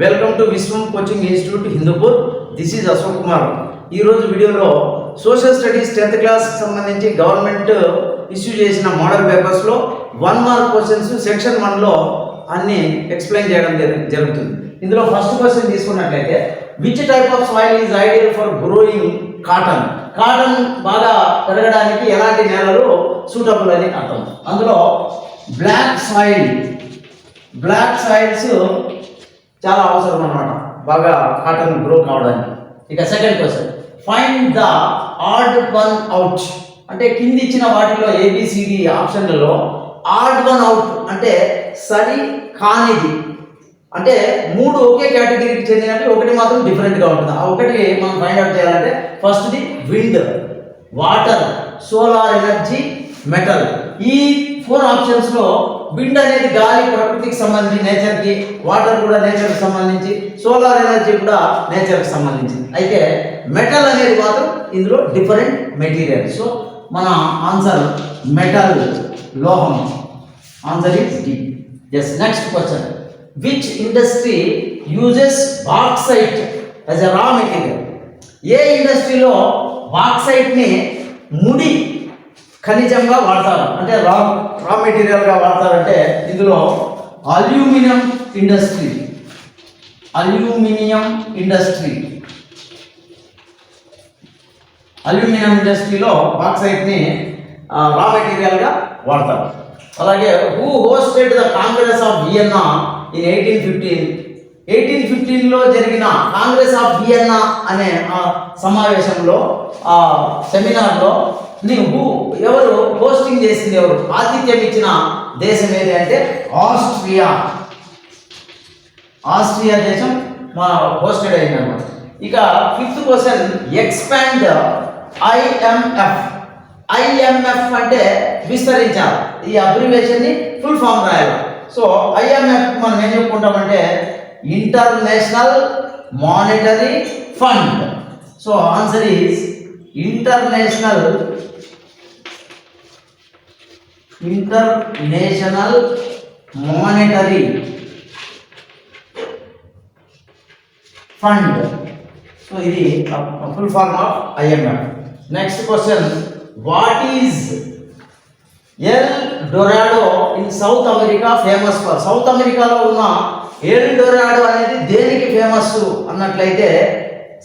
Welcome to Vishwam coaching institute Hindupur. This is Ashok Kumar. ఈరోజు వీడియోలో social studies 10th క్లాస్కి సంబంధించి గవర్నమెంట్ ఇష్యూ చేసిన మోడల్ పేపర్స్లో 1 మార్క్ క్వశ్చన్స్ సెక్షన్ 1లో అన్ని ఎక్స్ప్లెయిన్ చేయడం జరుగుతుంది. ఇందులో ఫస్ట్ క్వశ్చన్ తీసుకున్నట్లయితే which type of soil is ideal for growing cotton? Cotton బాగా పెరగడానికి ఎలాంటి నేలలు సూటబుల్ అని అర్థం. అందులో బ్లాక్ సాయిల్స్ చాలా అవసరం అన్నమాట బాగా కాటన్ గ్రో కావడానికి. ఇక second question, find the odd one out. అంటే కింది ఇచ్చిన వాటిలో ఏబిసిడి ఆప్షన్లలో ఆడ్ వన్ అవుట్ అంటే సరి కానిది, అంటే 3 ఒకే కేటగిరీకి చెందినవి, ఒకటి మాత్రం డిఫరెంట్గా ఉంటుంది. ఆ ఒకటి మనం ఫైండ్ అవుట్ చేయాలంటే ఫస్ట్ది wind, water, solar energy, metal. ఈ 4 ఆప్షన్స్లో విండ్ అనేది గాలి ప్రకృతికి సంబంధించి నేచర్కి, వాటర్ కూడా నేచర్కి సంబంధించి, సోలార్ ఎనర్జీ కూడా నేచర్కి సంబంధించి. అయితే మెటల్ అనేది మాత్రం ఇందులో డిఫరెంట్ మెటీరియల్. సో మన ఆన్సర్ మెటల్, లోహం. Answer is D. Yes. Next question, which industry uses bauxite as a raw material? ఏ ఇండస్ట్రీలో బాక్సైట్ని ముడి ఖనిజంగా వాడతారు, అంటే రా మెటీరియల్గా వాడతారంటే ఇందులో అల్యూమినియం ఇండస్ట్రీలో బాక్సైట్ని రా మెటీరియల్గా వాడతారు. అలాగే who hosted the Congress of Vienna in 1815లో జరిగిన కాంగ్రెస్ ఆఫ్ వియన్నా అనే ఆ సమావేశంలో, ఆ సెమినార్లో ఎవరు హోస్టింగ్ చేసింది, ఎవరు ఆతిథ్యం ఇచ్చిన దేశం ఏది అంటే ఆస్ట్రియా దేశం మా హోస్టెడ్ అయింది అన్నమాట. ఇక ఫిఫ్త్ క్వశ్చన్, ఎక్స్పాండ్ ఐఎంఎఫ్ అంటే విస్తరించాలి. ఈ అబ్రివేషన్ని ఫుల్ ఫామ్ రాయాలి. సో ఐఎంఎఫ్ మనం ఏం చెప్పుకుంటామంటే international monetary fund. So answer is international monetary fund. So ఇది full form of IMF. Next question, what is El Dorado in South America famous for? South అమెరికాలో ఉన్న ఎల్ డొరాడో అనేది దేనికి famous అన్నట్లయితే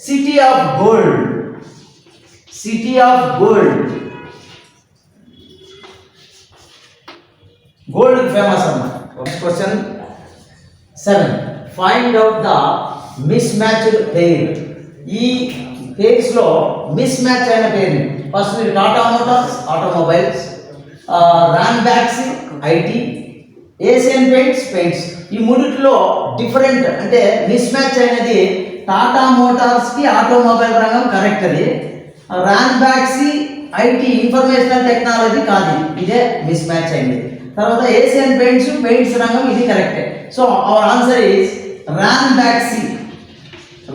city of gold. Gold famous అన్నమాట. Next question 7, find out the mismatched pair. ఈ pairs లో mismatch అయిన పేరు first Tata Motors automobiles, Ranbaxy IT, Asian paints. ఈ మూడిట్లో డిఫరెంట్ అంటే మిస్ మ్యాచ్ అయినది టాటా మోటార్స్కి ఆటోమొబైల్ రంగం కరెక్ట్, అది రాన్బాక్సీ ఐటీ ఇన్ఫర్మేషనల్ టెక్నాలజీ కాదు, ఇదే మిస్ మ్యాచ్ అయింది. తర్వాత ఏషియన్ పెయింట్స్ రంగం, ఇది కరెక్టే. So our answer is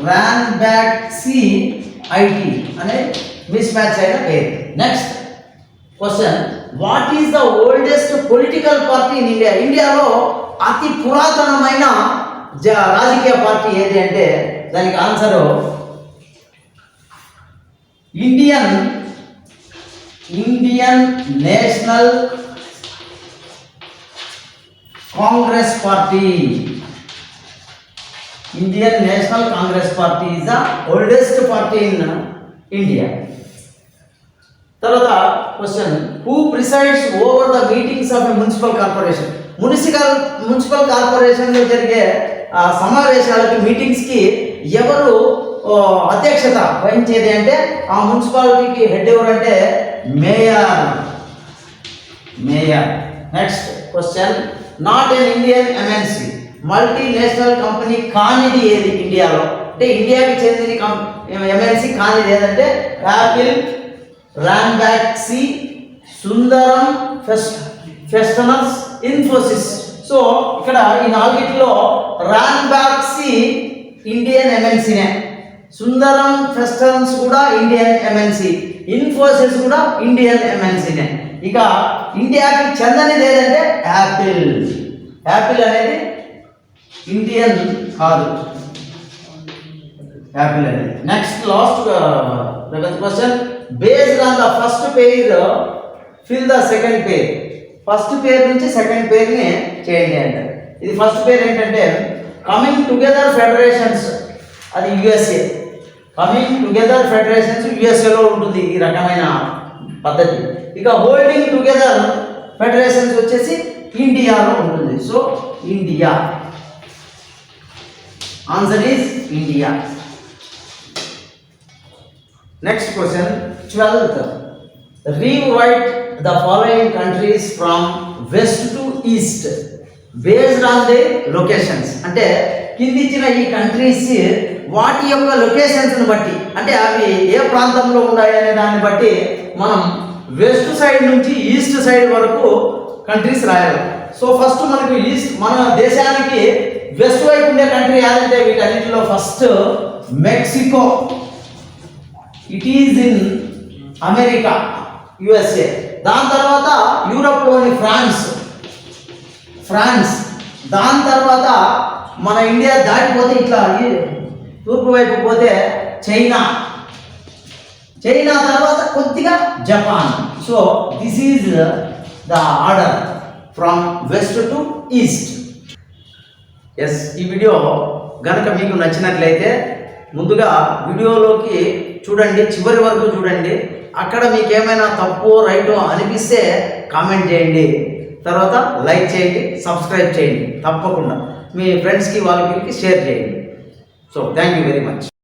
Ranbaxy IT అనే మిస్ మ్యాచ్ అయిన పేరు. Next question, what is the oldest political party in India? ఇండియాలో అతి పురాతనమైన రాజకీయ పార్టీ ఏది అంటే దానికి answer Indian National Congress party. Indian National Congress party is the oldest party in India. తర్వాత question, who presides over the meetings of a municipal corporation? Municipal కార్పొరేషన్లో జరిగే సమావేశాలకి, మీటింగ్స్కి ఎవరు అధ్యక్షత వహించేది అంటే ఆ మున్సిపాలిటీకి హెడ్ ఎవరంటే mayor. Next question, not an Indian MNC, multinational company కానిది ఏది ఇండియాలో? అంటే ఇండియాకి చెందిన ఎంఎన్సి కానిది ఏదంటే యాపిల్, రాన్బాక్సీ, సుందరం ఫెస్టనర్స్, ఇన్ఫోసిస్. సో ఇక్కడ ఈ 4టిలో రాన్బాక్సీ ఇండియన్ ఎంఎన్సీనే, సుందరం ఫెస్టనర్స్ కూడా ఇండియన్ ఎంఎన్సీ, ఇన్ఫోసిస్ కూడా ఇండియన్ ఎంఎన్సీనే. ఇక ఇండియాకి చెందనిది ఏదంటే యాపిల్ అనేది ఇండియన్ కాదు, యాపిల్ అండి. Next last question, based on the first pair fill the second pair. First పేర్ నుంచి సెకండ్ పేర్ని చేయండి అంటే, ఇది ఫస్ట్ పేర్ ఏంటంటే కమింగ్ టుగెదర్ ఫెడరేషన్స్, అది యుఎస్ఏ. కమింగ్ టుగెదర్ ఫెడరేషన్స్ యుఎస్ఏలో ఉంటుంది ఈ రకమైన పద్ధతి. ఇక హోల్డింగ్ టుగెదర్ ఫెడరేషన్స్ వచ్చేసి ఇండియాలో ఉంటుంది. So India, answer is India. Next question 12th, rewrite the following countries from west to east based on their locations. అంటే కింది ఇచ్చిన ఈ కంట్రీస్ వాటి యొక్క లొకేషన్స్ని బట్టి, అంటే అవి ఏ ప్రాంతంలో ఉన్నాయి అనే దాన్ని బట్టి మనం వెస్ట్ సైడ్ నుంచి ఈస్ట్ సైడ్ వరకు కంట్రీస్ రాయాలి. సో ఫస్ట్ మనకు ఈస్ట్, మన దేశానికి వెస్ట్ వైపు ఉండే కంట్రీ ఏదంటే వీటన్నిటిలో first Mexico, it is in America, USA. దాని తర్వాత యూరప్లోని ఫ్రాన్స్, దాని తర్వాత మన ఇండియా దాటిపోతే ఇట్లా తూర్పు వైపు పోతే చైనా తర్వాత కొద్దిగా Japan. So this is the order from west to east. Yes, ఈ వీడియో గనక మీకు నచ్చినట్లయితే ముందుగా వీడియోలోకి చూడండి, చివరి వరకు చూడండి. అక్కడ మీకు ఏమైనా తప్పు రైటో అనిపిస్తే కామెంట్ చేయండి, తర్వాత లైక్ చేయండి, సబ్స్క్రైబ్ చేయండి, తప్పకుండా మీ ఫ్రెండ్స్కి వాళ్ళకి షేర్ చేయండి. So thank you very much.